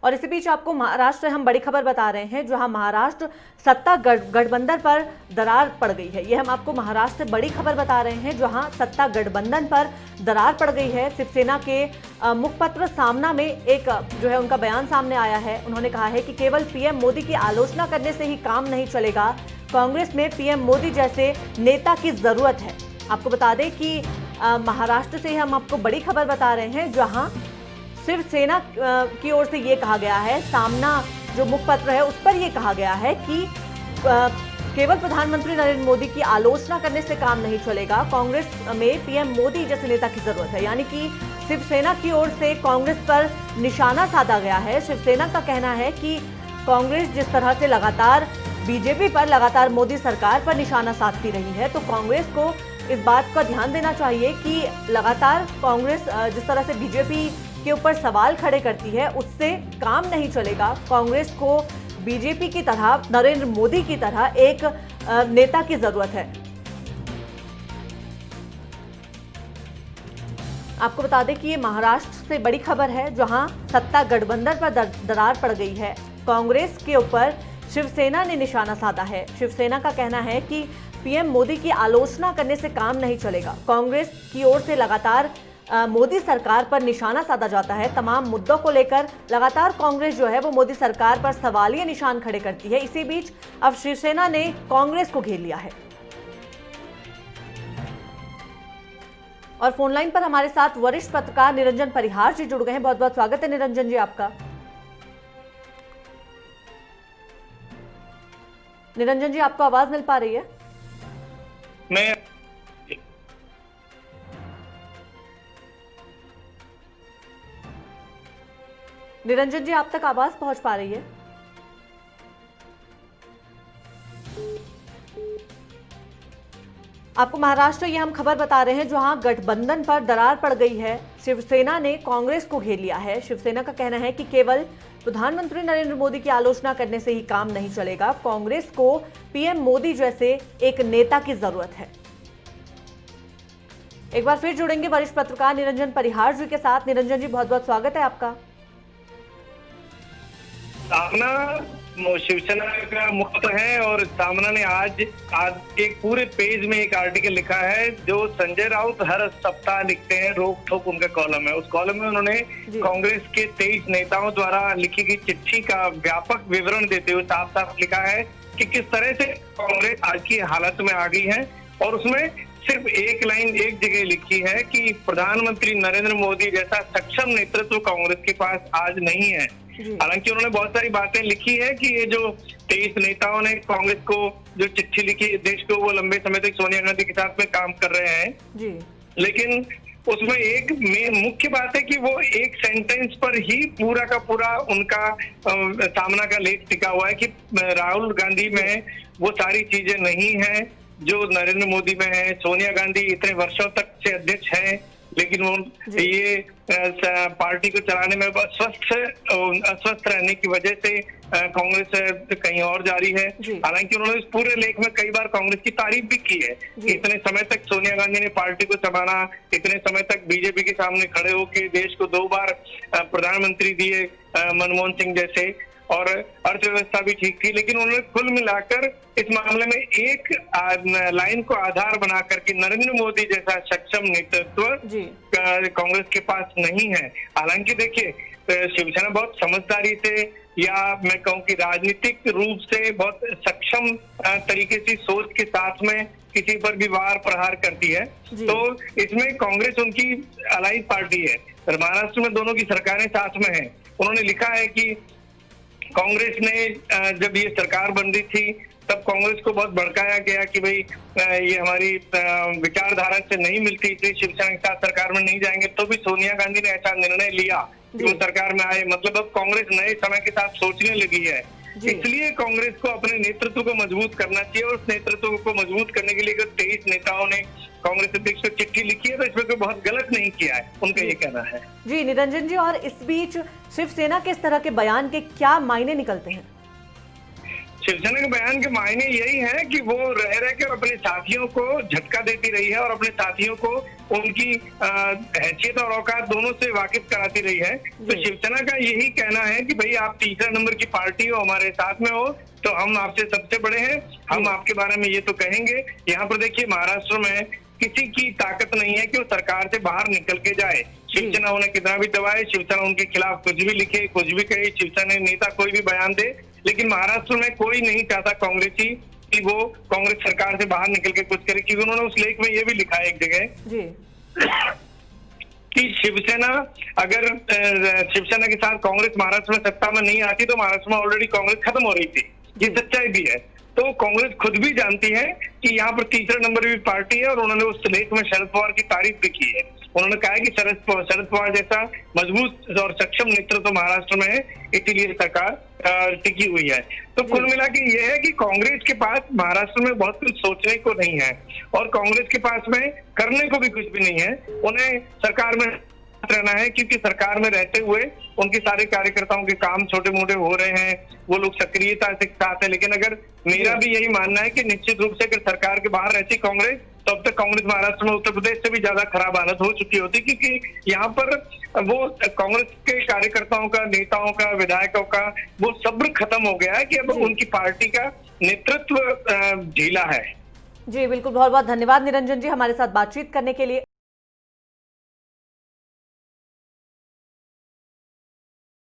और इसी बीच आपको महाराष्ट्र से हम बड़ी खबर बता रहे हैं, जहां महाराष्ट्र सत्ता गठबंधन पर दरार पड़ गई है। यह हम आपको महाराष्ट्र से बड़ी खबर बता रहे हैं, जहां सत्ता गठबंधन पर दरार पड़ गई है। शिवसेना के मुखपत्र सामना में एक जो है उनका बयान सामने आया है। उन्होंने कहा है कि केवल पीएम मोदी की आलोचना करने से ही काम नहीं चलेगा, कांग्रेस में पीएम मोदी जैसे नेता की जरूरत है। आपको बता दें कि महाराष्ट्र से हम आपको बड़ी खबर बता रहे हैं, जहां शिवसेना की ओर से ये कहा गया है, सामना जो मुखपत्र है उस पर यह कहा गया है कि केवल प्रधानमंत्री नरेंद्र मोदी की आलोचना करने से काम नहीं चलेगा, कांग्रेस में पीएम मोदी जैसे नेता की जरूरत है। यानी कि शिवसेना की ओर से कांग्रेस पर निशाना साधा गया है। शिवसेना का कहना है कि कांग्रेस जिस तरह से लगातार बीजेपी पर, लगातार मोदी सरकार पर निशाना साधती रही है, तो कांग्रेस को इस बात का ध्यान देना चाहिए कि लगातार कांग्रेस जिस तरह से बीजेपी के ऊपर सवाल खड़े करती है, उससे काम नहीं चलेगा। कांग्रेस को बीजेपी की तरह, नरेंद्र मोदी की तरह एक नेता की जरूरत है। आपको बता दें कि ये महाराष्ट्र से बड़ी खबर है, जहां सत्ता गठबंधन पर दरार पड़ गई है। कांग्रेस के ऊपर शिवसेना ने निशाना साधा है। शिवसेना का कहना है कि पीएम मोदी की आलोचना करने से काम नहीं चलेगा। कांग्रेस की ओर से लगातार मोदी सरकार पर निशाना साधा जाता है। तमाम मुद्दों को लेकर लगातार कांग्रेस जो है वो मोदी सरकार पर सवालिया निशान खड़े करती है। इसी बीच अब शिवसेना ने कांग्रेस को घेर लिया है। और फोन लाइन पर हमारे साथ वरिष्ठ पत्रकार निरंजन परिहार जी जुड़ गए हैं। बहुत बहुत स्वागत है निरंजन जी आपका। निरंजन जी, आपको आवाज मिल पा रही है? मैं निरंजन जी, आप तक आवाज पहुंच पा रही है? आपको महाराष्ट्र ये हम खबर बता रहे हैं, जहां गठबंधन पर दरार पड़ गई है। शिवसेना ने कांग्रेस को घेर लिया है। शिवसेना का कहना है कि केवल प्रधानमंत्री नरेंद्र मोदी की आलोचना करने से ही काम नहीं चलेगा, कांग्रेस को पीएम मोदी जैसे एक नेता की जरूरत है। एक बार फिर जुड़ेंगे वरिष्ठ पत्रकार निरंजन परिहार जी के साथ। निरंजन जी, बहुत बहुत स्वागत है आपका। सामना शिवसेना का मुक्त है और सामना ने आज एक पूरे पेज में एक आर्टिकल लिखा है, जो संजय राउत हर सप्ताह लिखते हैं, रोक ठोक उनका कॉलम है। उस कॉलम में उन्होंने कांग्रेस के 23 नेताओं द्वारा लिखी गई चिट्ठी का व्यापक विवरण देते हुए साफ साफ लिखा है कि किस तरह से कांग्रेस आज की हालत में आ गई है। और उसमें सिर्फ एक लाइन एक जगह लिखी है कि प्रधानमंत्री नरेंद्र मोदी जैसा सक्षम नेतृत्व कांग्रेस के पास आज नहीं है। हालांकि उन्होंने बहुत सारी बातें लिखी है कि ये जो 23 नेताओं ने कांग्रेस को जो चिट्ठी लिखी देश को, वो लंबे समय तक सोनिया गांधी के साथ में काम कर रहे हैं जी। लेकिन उसमें एक मुख्य बात है कि वो एक सेंटेंस पर ही पूरा का पूरा उनका सामना का लेख टिका हुआ है कि राहुल गांधी में वो सारी चीजें नहीं है जो नरेंद्र मोदी में है। सोनिया गांधी इतने वर्षों तक से अध्यक्ष हैं, लेकिन वो ये पार्टी को चलाने में अस्वस्थ रहने की वजह से कांग्रेस कहीं और जा रही है। हालांकि उन्होंने इस पूरे लेख में कई बार कांग्रेस की तारीफ भी की है कि इतने समय तक सोनिया गांधी ने पार्टी को संभाला, इतने समय तक बीजेपी के सामने खड़े होकर देश को 2 बार प्रधानमंत्री दिए मनमोहन सिंह जैसे, और अर्थव्यवस्था भी ठीक थी। लेकिन उन्होंने कुल मिलाकर इस मामले में एक लाइन को आधार बना करके नरेंद्र मोदी जैसा सक्षम नेतृत्व कांग्रेस के पास नहीं है। हालांकि देखिए, शिवसेना बहुत समझदारी से, या मैं कहूँ कि राजनीतिक रूप से बहुत सक्षम तरीके से सोच के साथ में किसी पर भी वार प्रहार करती है। तो इसमें कांग्रेस उनकी अलाइड पार्टी है। महाराष्ट्र में दोनों की सरकारें साथ में है। उन्होंने लिखा है कि कांग्रेस ने जब ये सरकार बन रही थी तब कांग्रेस को बहुत भड़काया गया कि भाई ये हमारी विचारधारा से नहीं मिलती, इसलिए शिवसेना के साथ सरकार में नहीं जाएंगे। तो भी सोनिया गांधी ने ऐसा निर्णय लिया कि वो सरकार में आए। मतलब अब कांग्रेस नए समय के साथ सोचने लगी है। इसलिए कांग्रेस को अपने नेतृत्व को मजबूत करना चाहिए, और उस नेतृत्व को मजबूत करने के लिए 23 नेताओं ने कांग्रेस अध्यक्ष को चिट्ठी लिखी है, तो इसमें कोई बहुत गलत नहीं किया है, उनका ये कहना है। जी निरंजन जी, और इस बीच शिवसेना के इस तरह के बयान के क्या मायने निकलते हैं? शिवसेना के बयान के मायने यही है कि वो रह रह कर अपने साथियों को झटका देती रही है और अपने साथियों को उनकी हैसियत और औकात दोनों से वाकिफ कराती रही है। तो शिवसेना का यही कहना है कि भाई आप तीसरा नंबर की पार्टी हो, हमारे साथ में हो, तो हम आपसे सबसे बड़े हैं, हम आपके बारे में ये तो कहेंगे। यहाँ पर देखिए महाराष्ट्र में किसी की ताकत नहीं है कि वो सरकार से बाहर निकल के जाए। शिवसेना उन्हें कितना भी दबाए, शिवसेना उनके खिलाफ कुछ भी लिखे, कुछ भी कहे, शिवसेना नेता कोई भी बयान दे, लेकिन महाराष्ट्र में कोई नहीं चाहता कांग्रेसी कि वो कांग्रेस सरकार से बाहर निकल के कुछ करे, क्योंकि उन्होंने उस लेख में ये भी लिखा है एक जगह कि शिवसेना अगर शिवसेना के साथ कांग्रेस महाराष्ट्र में सत्ता में नहीं आती तो महाराष्ट्र में ऑलरेडी कांग्रेस खत्म हो रही थी। ये सच्चाई भी है। तो कांग्रेस खुद भी जानती है कि यहाँ पर तीसरा नंबर की पार्टी है और उन्होंने उस लेख में शरद पवार की तारीफ भी की है। उन्होंने कहा है कि शरद पवार जैसा मजबूत और सक्षम नेतृत्व तो महाराष्ट्र में है, इसीलिए सरकार टिकी हुई है। तो कुल मिला के ये है कि कांग्रेस के पास महाराष्ट्र में बहुत कुछ सोचने को नहीं है और कांग्रेस के पास में करने को भी कुछ भी नहीं है। उन्हें सरकार में रहना है, क्योंकि सरकार में रहते हुए उनके सारे कार्यकर्ताओं के काम छोटे मोटे हो रहे हैं, वो लोग सक्रियता से साथ है। लेकिन अगर मेरा भी यही मानना है कि निश्चित रूप से अगर सरकार के बाहर रहती कांग्रेस, तो अब तक कांग्रेस महाराष्ट्र में उत्तर प्रदेश से भी ज्यादा खराब हालत हो चुकी होती, क्योंकि यहाँ पर वो कांग्रेस के कार्यकर्ताओं का, नेताओं का, विधायकों का वो सब्र खत्म हो गया है कि अब उनकी पार्टी का नेतृत्व ढीला है। जी बिल्कुल, बहुत बहुत धन्यवाद निरंजन जी हमारे साथ बातचीत करने के लिए।